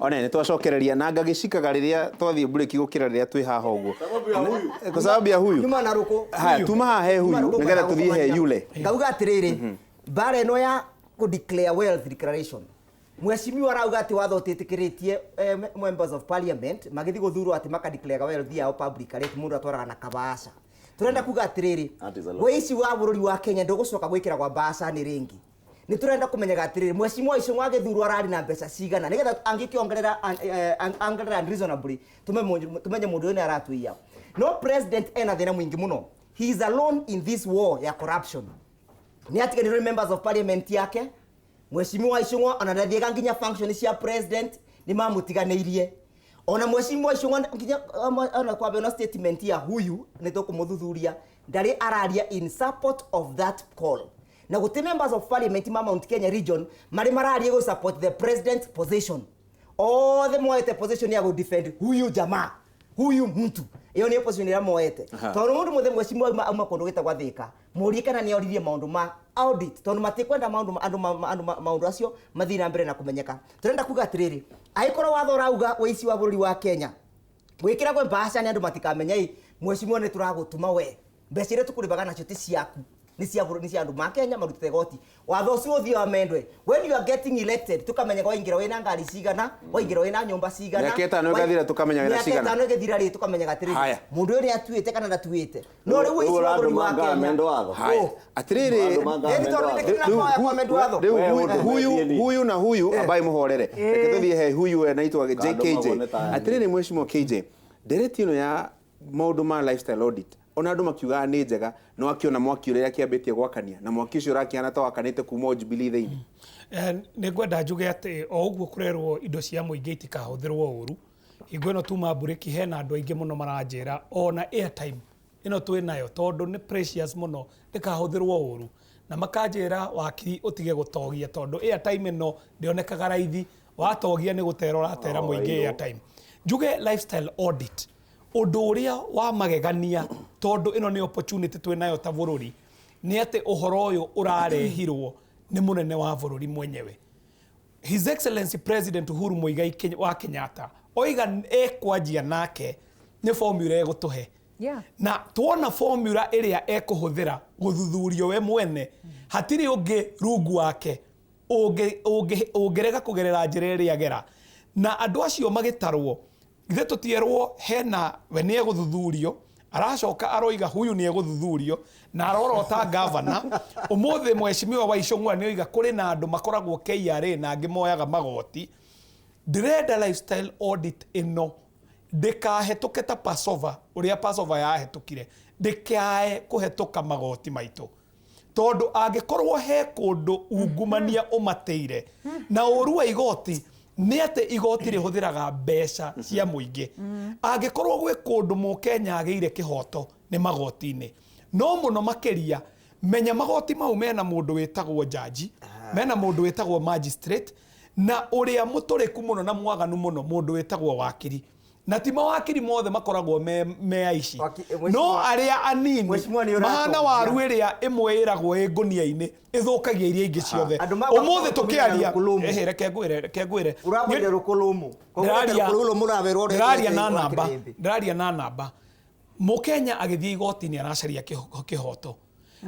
One nĩ twacokereria na ngagĩcikaga rĩrĩa twathiĩ break gũkĩra rĩrĩa twĩ haha ũguo. Kwa sababu ya huyu. Nyuma na ruko. Haya tuma haha he huyu nĩgetha tũthiĩ he yule. Ngauga atĩrĩrĩ, bara ĩno ya ku declare wealth declaration. Mheshimiwa arauga atĩ watho ũtĩtĩkĩrĩtie members of parliament magĩthiĩ gũthurwo atĩ maka declare wealth yao public arĩa mũndũ atwaraga na kabasha. Turenda kuga atĩrĩrĩ, wĩici wa bũrũri wa Kenya ndũgũcoka gwĩkĩra kwa basha nĩ rĩngĩ. Nĩ turenda kũmenyaga atĩrĩrĩ, Mheshimiwa Icũng'wa agĩthurwo ararĩ na mbeca cigana nĩgetha angĩkĩongerera unreasonably tumenye mũndũ ũyũ nĩ aratũiya. No president ena thĩna mũingĩ mũno. He is alone in this war ya corruption. Nĩ atiganĩrwo members of parliament yake. Mheshimiwa Icũng'wa ona ndathiĩga nginya function cia president nĩ mamũtiganĩirie. Ona Mheshimiwa Icũng'wa nginya ona kwambia ona statement ya huyu nĩ tũkũmũthuthuria ndarĩ araria in support of that call. Na gũtĩ members of parliament ma Mount Kenya region marĩ mararia go support the president's position. Othe moete position ya go defend huyu jamaa, huyu mtu. Iyo nĩ position ya moete. Tondũ mũndũ mũthemba Mheshimiwa auma kũndũ gĩtagwa Thika. Mũrie kana nĩ oririe maũndũ ma audit. Tondũ matikwenda maũndũ acio mathiĩ na mbere na kũmenyeka. Turenda kuga atĩrĩrĩ, angĩkorwo watho ũrauga ũici wa bũrũri wa Kenya gwĩkĩra gwe mbasha nĩ andũ matikamenya Mheshimiwa nĩ tũragũtuma we. Mbeca iria tũkũrĩbaga nacio ti ciaku. Nisi andũ ma Kenya marutite goti watho ucio uthio amendwe when you are getting elected tukamenya waingira wena ngari cigana waingira wena nyumba cigana yaketa no gathira tukamenya wena cigana yaketa no gethira ri tukamenya gatiriri mundu uri atuite kana ndatuite no riu ici wa bũrũri wa Kenya atiriri huyu na huyu ambaye muhorere reke tuthie he huyu anaitwa JKJ atiriri Mheshimiwa KJ ndereti ino ya maundu ma lifestyle audit ona andu makiuga nĩ njega no akiona mwaki ũrĩa kĩambĩtie gwakania na mwaki ũcio ũrakĩana ta wakanĩte kuma Jubilee thĩinĩ nĩ ngwenda njuge atĩ o ũguo kũrerwo indo cia mũingĩ itikahũthĩrwo ũru hingo ĩno tuma burĩki hena andũ aingĩ mũno maranjĩra ona airtime ĩno twĩ nayo tondũ nĩ precious mũno ndĩkahũthĩrwo ũru na makanjĩra wakiri ũtige gũtogia tondũ airtime ĩno ndĩonekaga raithi watogia nĩ gũtera ũratera mũingĩ airtime njuge lifestyle audit ũndũ ũrĩa wa magegania tondũ ĩno nĩ opportunity twĩ nayo ta bũrũri nĩ atĩ ũhoro ũyũ ũrarehirwo nĩ mũnene wa bũrũri mwenyewe His Excellency President Uhuru Muigai wa Kenyatta oiga ekwanjia nake nĩ formula egũtũhe na tuona formula ĩrĩa ekũhũthĩra gũthuthurio we mwene hatirĩ ũngĩ rungu wake ũngĩrega kũgerera njĩra ĩrĩa agera na andũ acio magĩtarwo ithe tutierwo hena we nĩ egũthuthurio aracoka aroiga huyu nĩ egũthuthurio na arorota governor ũmũthĩ Mheshimiwa wa Icũng'wa nĩ oiga kũrĩ na andũ makoragwo KRA na angĩ moyaga magoti ndĩrenda lifestyle audit ĩno ndĩkahetũke ta Passover ũrĩa Passover yahetũkire ndĩkae kũhetũka magoti maitũ tondũ angĩkorwo he kũndũ ungumania ũmateire na ũru wa igoti nĩ atĩ igoti rĩhũthĩraga mbeca cia mũingĩ angĩkorwo gwĩ kũndũ Mũkenya agĩire kĩhoto nĩ magoti-inĩ no mũno makĩria menya magoti mau mena mũndũ wĩtagwo jaji mena mũndũ wĩtagwo magistrate na ũrĩa mũtũrĩku mũno na mwaganu mũno mũndũ wĩtagwo wakiri na ti mawakiri mothe makoragwo me aici no arĩa anini mahana waru ĩrĩa ĩmwe ĩragwo ĩngũnia-inĩ ĩthũkagia iria ingĩ ciothe ũmũthĩ tũkĩaria reke ngwĩre ndĩraria na namba Mũkenya agĩthiĩ igoti-inĩ aracaria kĩhoto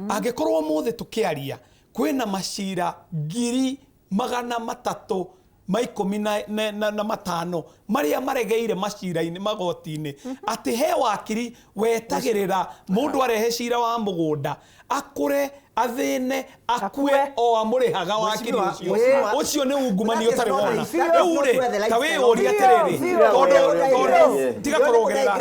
angĩkorwo ũmũthĩ tũkĩaria kwĩna macira 300 maikumi na matano maria maregeire macira-inĩ magoti-inĩ atĩ he wakiri wetagĩrĩra mũndũ arehe cira wa mũgũnda akũre athĩne akue o amũrĩhaga wakiri ũcio nĩ ungumania ũtarĩ wona rĩu rĩ ta wĩyũria atĩrĩrĩ tondũ tiga kũrogerera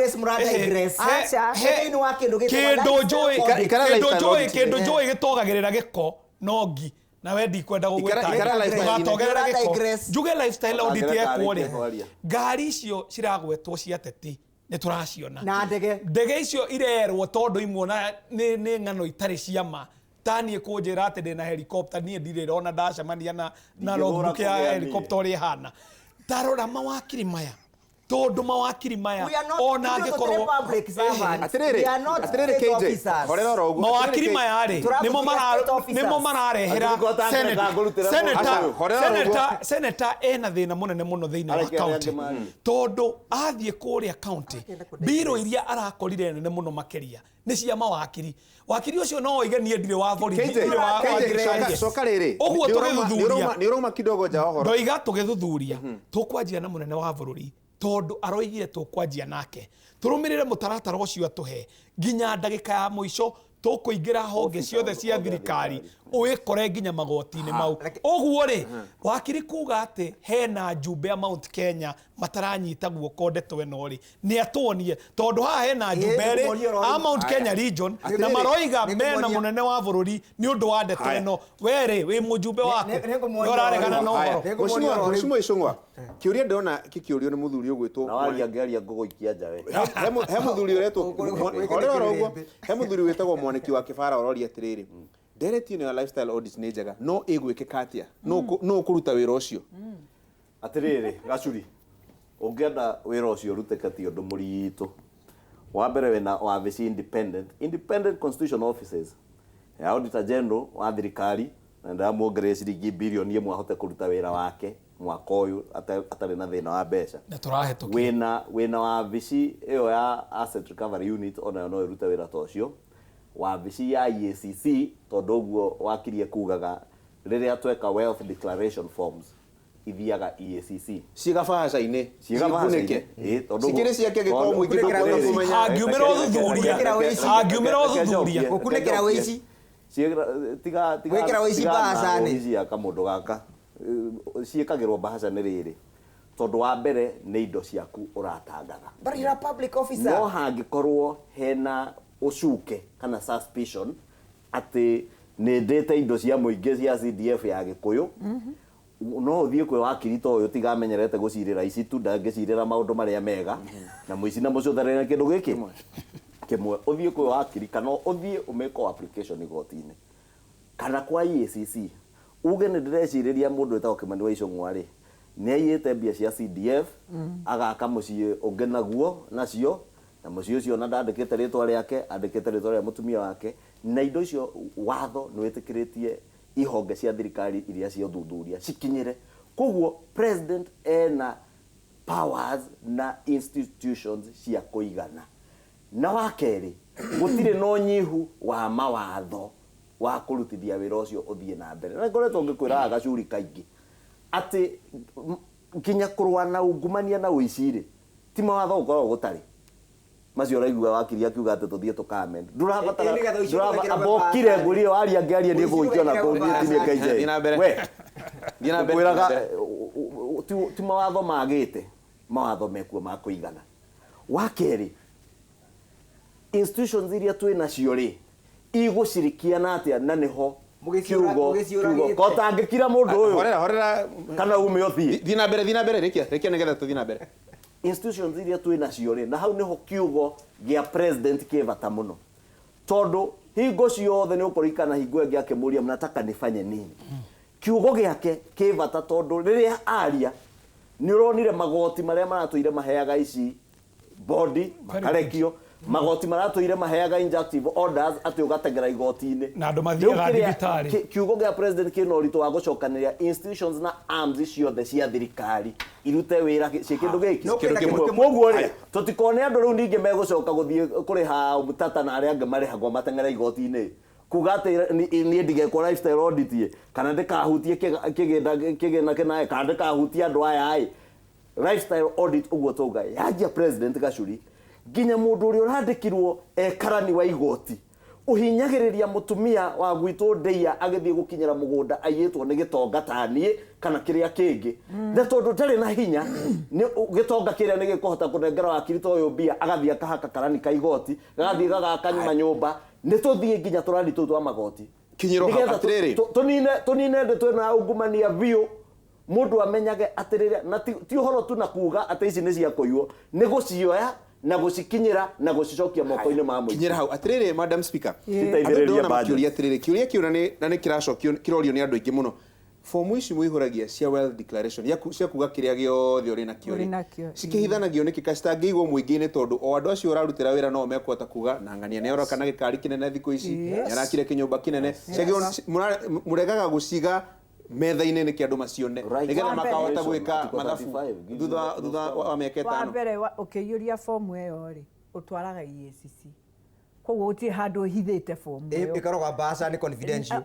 kĩndũ njũĩ gĩtogagĩrĩra gĩko nongi na wendi kwenda gũgwĩta njuge lifestyle audit yakwo rĩ ngari icio ciragwetwo cia teti nĩ tũraciona na ndege icio irerwo tondũ imwona nĩ ng'ano itarĩ ciama taniĩ kũnjĩra atĩ ndĩna helicopter niĩ ndirĩrona ndacemania na logbook ya helicopter ũrĩa ihana tarora mawakiri maya tondu mawakiri maya ona angikorwo atiriri KJ horera ro uguo mawakiri maya ri nimo mararehera senator ena thina munene muno thiini wa county tondu athie kuria county biro iria arakorire nene muno makeria ni cia mawakiri wakiri ucio no igenie ndire wa borithi ndire wa soka riri uguo tugithuthuria ni uroma kidogo ja horo ndoiga tugithuthuria tukwanjia na munene wa bururi tondu aroigire tukwanjia nake turumirire mutaratara ucio atuhe nginya ndagika ya muico tukuingira honge ciothe cia thirikari uikore nginya magoti-ini mau uguo ri wakiri kuga ati hena njumbe ya Mount Kenya mataranyita guoko ndeto eno ri ni atuonie tondu haha hena njumbe ri a Mount Kenya region na maroiga mena munene wa bururi ni undu wa ndeto eno weri wi mujumbe wako uraregana no horo mushimo icungwa kiuria ndona kikiurio ni muthuri ugwitwo na waria ngeria nguguikia njawe he muthuri uretwo horera ro uguo he muthuri witagwo mwaniki wa kibara uroria atiriri ndereti ino ya lifestyle audit ni njega no igwikika atia no kuruta wira ucio atiriri gacuri ungienda wira ucio ruteke ti undu muritu wa mbere wena wabici independent constitutional offices ya auditor general wa thirikari na ndamuongerera ciringi bilioni 1 ahote kuruta wira wake mwaka uyu atari na thina wa mbeca na turahetũkia wina wabici iyo ya asset recovery unit ona no iruta wira tocio wabici ya EACC tondu guo wakirie kugaga riria tweka wealth declaration forms ithiaga EACC cigabaca-ini cigabaca-ini tondu sikire ciake giko mwingi kumenya hangiumira uthuthuria gukunekera wici gwikira wici baca-ini aka mundu gaka ciikagirwo baca ni riri tondu wa mbere ni indo ciaku uratangaga but you're a public officer no hangikorwo hena ucuke kana suspicion ati ni ndete indo cia muingi cia CDF ya Gikuyu no uthie kwe wakiri to uyu tigamenyerete gucirira ici tu ndangicirira maundu maria mega na muici na mucutharira kindu giki kimwe uthie kwe wakiri kana uthie umeko application igoti-ini kana kwa EACC uge ni ndireciria mundu etagwo Kimani wa Icũng'wa ri ni aiyite mbia cia CDF agaka mucii ungi naguo nacio na mucii ucio na ndandikite ritwa riake andikite ritwa ria mutumia wake na indo icio watho ni witikiritie ihonge cia thirikari iria cia thuthuria cikinyire koguo president ena powers na institutions cia kuigana na wakeri gutire no nyihu wa mawatho wa kurutithia wira ucio uthie na mbere na ngoretwo ngikwira gacuri kaingi ati nginya kurwa na ungumania na uiciri ti mawatho ukorwo gutari macio raigua wakiri akiuga ati tuthie tukamend ndurabatara abokire nguri waria ngiaria ni guikio na kuthie KJ dina mbere kwiraga ti mawatho magite mawatho mekuo ma kuigana wakeri institutions iria twina cio ri igucirikiana atia na niho kiugo kotangikira mundu uyu horera kana ume uthie dina mbere rekia nigetha tuthie na mbere institutions iria twina cio ri na hau niho kiugo gia president kivata muno tondu hingo ciothe ni ukurikana hingo ngi akimuria mnataka nifanye nini kiugo giake kivata tondu riria aria ni uronire magoti maria maratuire maheaga ici body makarekio magoti maratuire maheaga injunctive orders ati ugatengera igoti-ini na andu mathiaga thibitari kiugo gia president kino rito wa gucokaniria institutions na arms ciothe cia thirikari irute wira cikindu giki koguo ri tutikone andu riu ningi megucoka guthie kuriha mutata na aria angi marihagwo matengera igoti-ini kuga ati ni ndigekwo lifestyle audit kana ndikahutie kigina kinae kana ndikahutie andu aya ai lifestyle audit uguo tuga yajia president Gachuri nginya mundu uri urandikirwo ekarani wa igoti uhinyagiriria mutumia wa gwitu ndeia agithie gukinyira mugunda ayitwo ni gitonga tani kana kiria kingi na tondu tari na hinya ni gitonga kiria ni gikuhota kunengera wakiri to uyu bia agathie kahaka karani ka igoti gathie gagakanyuma nyumba ni tuthie nginya turandi tu twa magoti kinyiro hatiriri tunine nde twena ungumania biu mundu amenyage atiriri na ti uhoro tu na kuga ati ici ni cia kuiwo ni gucioya na gucikinyira na gucicokia moko-ini ma muingi kinyira hau atiriri madam speaker itaithiriria baadhi kiuria atiriri kiuria kiuna ni kiracokio kirorio ni andu aingi muno fomu ici muihuragia cia wealth declaration cia kuga kiria giothe uri nakio cikihithanagio niki citangĩigwo mũingĩ-inĩ tondu o andũ acio ũrarutĩra wĩra no mekũhota kuga na ng'ania nĩaroka na gĩkari kĩnene thikũ ici nĩarakire kĩnyũmba kĩnene mũregaga gũciga metha-inĩ nĩkĩ andũ macione nĩgetha makahota gwĩka mathabu thutha wa mĩaka ĩtano. Wa mbere ũkĩiyũria fomu ĩyo rĩ ũtwaraga EACC koguo gũtirĩ handũ ũhithĩte fomu ĩyo ĩkoragwo mbaca nĩ confidential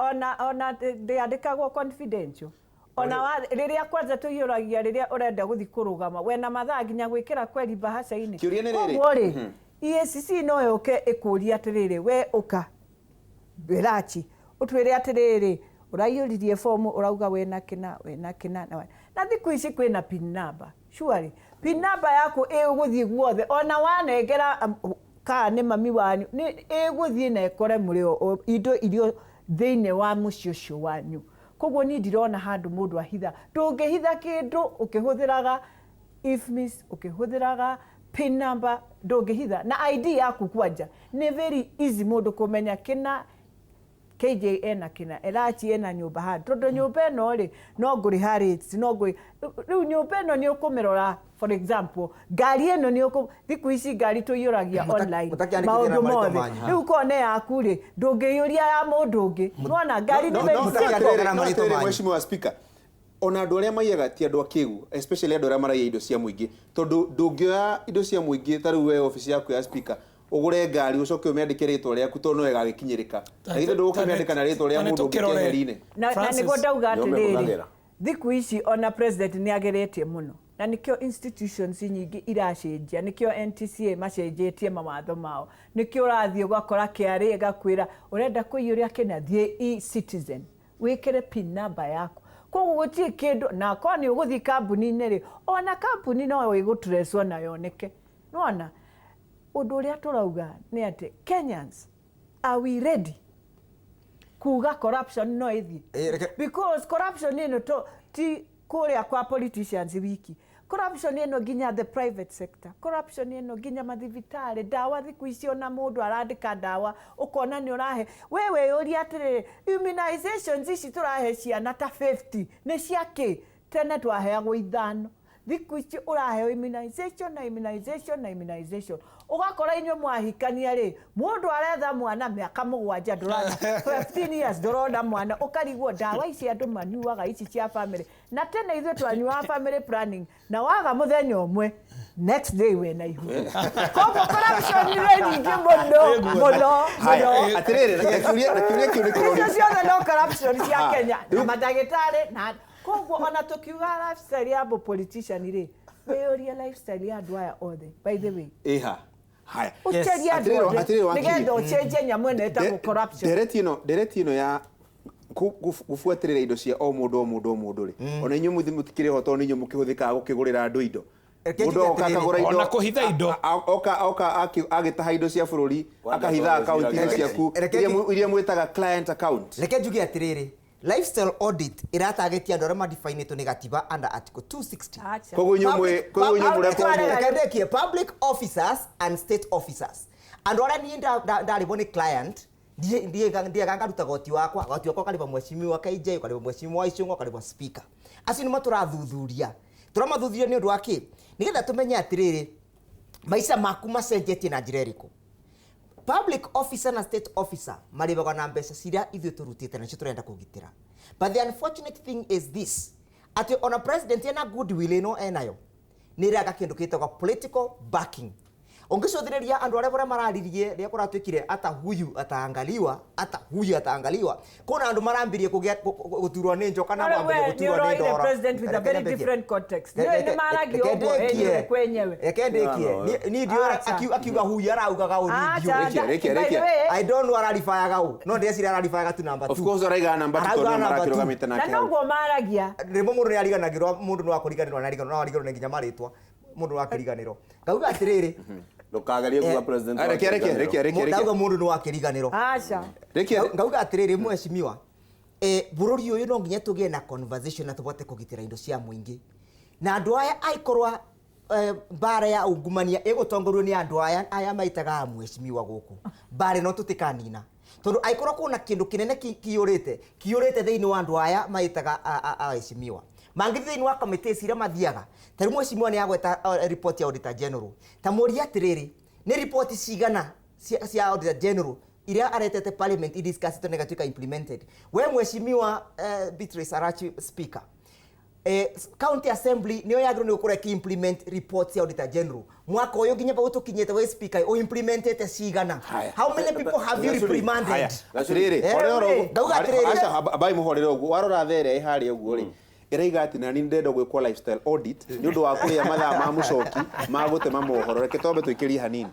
ona ndĩandĩkagwo confidential ona rĩrĩa kwanza tũiyũragia rĩrĩa ũrenda gũthiĩ kũrũgama wena mathaa nginya gwĩkĩra kweri mbahaca-inĩ koguo rĩ EACC no yũke ĩkũria atĩrĩrĩ we ũka Berachi ũtwĩre atĩrĩrĩ ũraiyũririe fomu ũrauga wena kĩna na thikũ ici kwĩna pin number surely pin number yaku ĩgũthiĩ guothe ona wanengera ka nĩ mami wanyu nĩ ĩgũthiĩ na ĩkore mũrĩ indo irio thĩinĩ wa mũciĩ ũcio wanyu koguo niĩ ndirona handũ mũndũ ahitha ndũngĩhitha kĩndũ ũkĩhũthĩraga IFMIS ũkĩhũthĩraga pin number ndũngĩhitha na ID yaku kwanja nĩ very easy mũndũ kũmenya kĩna KJ ena kĩna Elachi ena nyũmba handũ tondũ nyũmba ĩno rĩ no ngũrĩha rates no ngũrĩ rĩu nyũmba ĩno nĩ ũkũmĩrora for example ngari ĩno nĩ thikũ ici ngari tũiyũragia online maũndũ mothe rĩu kone yaku rĩ ndũngĩiyũria ya mũndũ ũngĩ nona ngari nĩ Mheshimiwa Speaker ona andũ arĩa maiyaga ti andũ akĩgu especially andũ arĩa maraiya indo cia mũingĩ tondũ ndũngĩoya indo cia mũingĩ ta rĩu we office yaku ya speaker ũgũre ngari ũcoke ũmĩandĩke rĩtwa rĩaku tondũ no ĩgagĩkinyĩrĩka na ithe ndũgũkĩmĩandĩka na rĩtwa rĩa mũndũ ũngĩ keheri-inĩ na nĩguo ndauga atĩrĩrĩ thikũ ici ona president nĩageretie mũno na nikio institutions nyingi iracenjia nikio NTCA macenjetie mawatho mao nikio rathie ugakora KRA gakwira urenda kuiyuria kenya thie e-citizen wikire pin number yako koguo gutie kindu na kwani uguthi kambuni-inĩ ri ona kambuni no igutreswo na yoneke nona undu uria turauga ni ati Kenyans are we ready kuga corruption no ithi because corruption ino to ti kuria kwa politicians wiki corruption ino ginya the private sector corruption ino ginya mathibitari dawa thiku icio na mundu arandika dawa ukona ni urahe wewe uria atire immunizations ici turahe ciana ta 50 ni ciake tene twaheagwo ithano thiku ici urahe immunization ugakora inyo mwahikania ri mundu aretha mwana miaka mugwanja ndurana 15 years ndurona mwana ukarigwo dawa ici andu manyuaga ici cia family na tene ithuĩ twanyua family planning na waga muthenya umwe next day we na ihu koguo corruption ni nyingĩ mũno atirĩrĩ na kiuria kiu nĩ kĩrori ciothe no corruption cia Kenya na mandagĩtarĩ na koguo ona tukiuga lifestyle ya politician ri weoria lifestyle ya andũ aya othe by the way haya ucheria andũ othe nĩgetha ũcenjie nyamũ ĩno ĩtagwo corruption ndereti ĩno ya gubuatĩrĩra indo cia o mũndũ ri ona inyuĩ mũtikĩrĩ ho tondũ inyuĩ mũkĩhũthĩkaga gũkĩgũrĩra andũ indo mũndũ oka akagũra indo ona kũhitha indo oka agĩtaha indo cia bũrũri akahitha akaunti ciaku iria mwĩtaga client account reke njuge atĩrĩrĩ lifestyle audit iratagetia andũ arĩa madefinĩtwo nĩ gatiba under article 260 koguo inyuĩ mũrekendekie public officers and state officers andũ arĩa niĩ ndarĩbwo nĩ client ndiega ngaruta goti wakwa kariba mheshimiwa KJ kariba mheshimiwa Icũng'wa kariba speaker acio nĩ matũrathuthuria tũramathuthuria nĩ ũndũ wa kĩ nĩgetha tũmenye atĩrĩrĩ maica maku macenjetie na njĩra ĩrĩkũ public officer na state officer marĩbagwo na mbeca ciria ithuĩ tũrutĩte nacio tũrenda kũgitĩra but the unfortunate thing is this atĩ ona president ena goodwill ĩno enayo nĩ ĩraga kĩndũ gĩtagwo political backing ungĩcũthĩrĩria andũ arĩa mararirie rĩa kũratwĩkire ata huyu ataangaliwa kuna andũ marambirie gũturwo nĩ njoka na marambirie gũturwo nĩ ndoro president with a very different context nĩ maragio ũguo enyewe kwenyewe ekendekie ni ndio akiuga huyu araugaga rekia I don't know ararifayaga u no ndecira ararifayaga tu number 2 of course araiga number 2 tondũ marakĩrũgamĩte nake na noguo maragia rĩmwe mũndũ nĩ ariganagĩrwo mũndũ no akũriganĩrwo na ariganĩrwo nĩ nginya marĩtwa mũndũ no akĩriganĩrwo ngauga atĩrĩrĩ ndukagerie kuga president rekia ndauga mũndũ no akĩriganĩrwo aca ngauga atĩrĩrĩ mheshimiwa bũrũri ũyũ no nginya tũgĩe na conversation na tũbote kũgitĩra indo cia mũingĩ na andũ aya aikorwa bara ya ungumania ĩgũtongorio nĩ andũ aya maitaga mheshimiwa gũkũ bare no tũtikanina tondu aikora kuna kindu kinene kiurite thiini wa andu aya maitaga aheshimiwa mangi thiini wa committee ira mathiaga tari mweshimiwa ni agweta report ya auditor general ta muria atiriri ni report cigana cia auditor general iria aretete parliament idiscussed na gatuika implemented we mweshimiwa Beatrice Arachi speaker county assembly niyo yagirwo ni kureki implement reports ya auditor general mwaka uyu nginya bautu kinyete we speaker o implemented cigana how many people have you reprimanded atiriri acha abai muhorere ugu warora there ihari ugu ri iraiga ati nani ndenda gwikwo lifestyle audit ni undu wa kuria mathaa ma mucoki ma gutema mohoro reke tombe tuikirie hanini